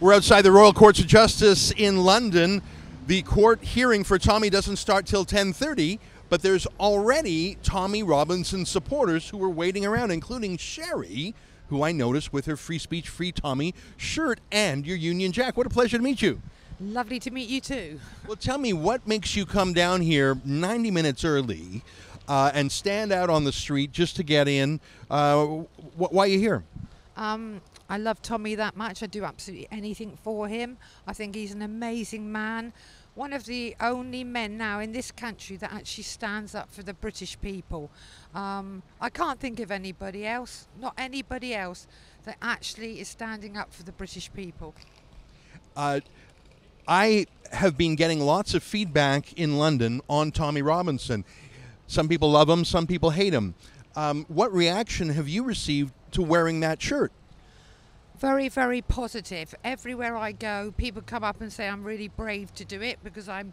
We're outside the Royal Courts of Justice in London. The court hearing for Tommy doesn't start till 10:30, but there's already Tommy Robinson supporters who are waiting around, including Sherry, who I noticed with her Free Speech, Free Tommy shirt and your Union Jack. What a pleasure to meet you. Lovely to meet you too. Well, tell me, what makes you come down here 90 minutes early and stand out on the street just to get in? Why are you here? I love Tommy that much. I do absolutely anything for him. I think he's an amazing man. One of the only men now in this country that actually stands up for the British people. I can't think of anybody else, not anybody else, that actually is standing up for the British people. I have been getting lots of feedback in London on Tommy Robinson. Some people love him, some people hate him. What reaction have you received to wearing that shirt? Very, very positive. Everywhere I go, people come up and say I'm really brave to do it because I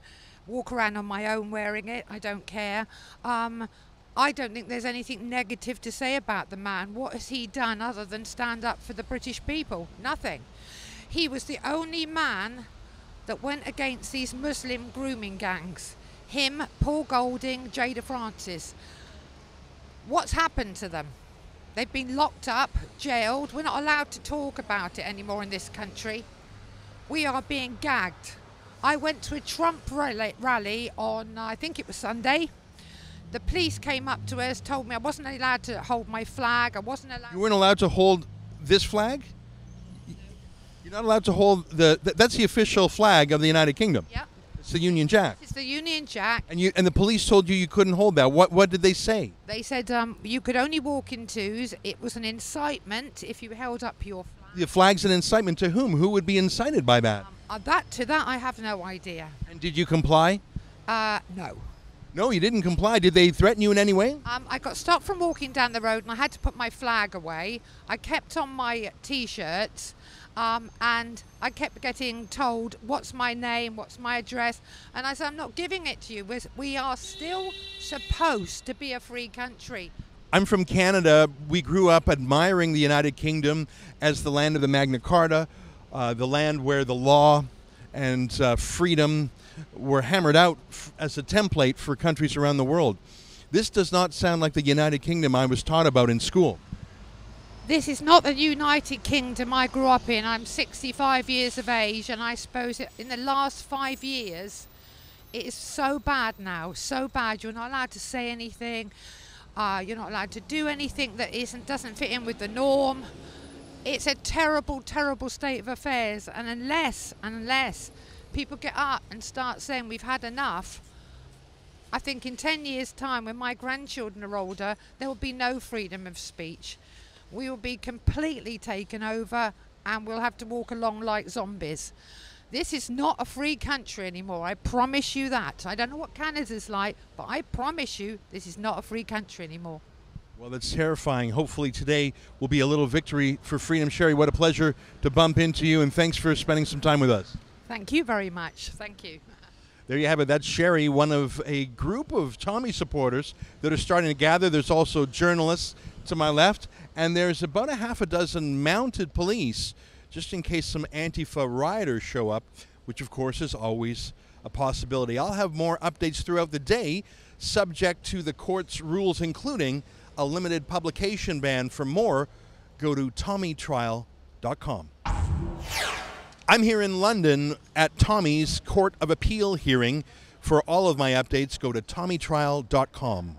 walk around on my own wearing it. I don't care. I don't think there's anything negative to say about the man. What has he done other than stand up for the British people? Nothing. He was the only man that went against these Muslim grooming gangs. Him, Paul Golding, Jada Francis. What's happened to them? They've been locked up, jailed. We're not allowed to talk about it anymore in this country. We are being gagged. I went to a Trump rally on, I think it was Sunday. The police came up to us, told me I wasn't allowed to hold my flag. I wasn't allowed. You weren't allowed to hold this flag? You're not allowed to hold that's the official flag of the United Kingdom. Yeah. It's the Union Jack. It's the Union Jack. And the police told you couldn't hold that. What did they say? They said you could only walk in twos. It was an incitement if you held up your flag. The flag's an incitement to whom? Who would be incited by that? To that I have no idea. And did you comply? No. No, you didn't comply. Did they threaten you in any way? I got stopped from walking down the road and I had to put my flag away. I kept on my T-shirts. And I kept getting told, what's my name, what's my address? And I said, I'm not giving it to you. We are still supposed to be a free country. I'm from Canada. We grew up admiring the United Kingdom as the land of the Magna Carta, the land where the law and freedom were hammered out as a template for countries around the world. This does not sound like the United Kingdom I was taught about in school. This is not the United Kingdom I grew up in. I'm 65 years of age, and I suppose in the last 5 years, it is so bad now, so bad. You're not allowed to say anything. You're not allowed to do anything that doesn't fit in with the norm. It's a terrible, terrible state of affairs. And unless people get up and start saying we've had enough, I think in 10 years' time, when my grandchildren are older, there will be no freedom of speech. We will be completely taken over and we'll have to walk along like zombies. This is not a free country anymore. I promise you that. I don't know what Canada's like, but I promise you this is not a free country anymore. Well, that's terrifying. Hopefully today will be a little victory for freedom. Sherry, what a pleasure to bump into you, and thanks for spending some time with us. Thank you very much. Thank you. There you have it. That's Sherry, one of a group of Tommy supporters that are starting to gather. There's also journalists to my left, and there's about a half a dozen mounted police just in case some Antifa rioters show up, which of course is always a possibility. I'll have more updates throughout the day, subject to the court's rules, including a limited publication ban. For more, go to tommytrial.com. I'm here in London at Tommy's Court of Appeal hearing. For all of my updates, go to tommytrial.com.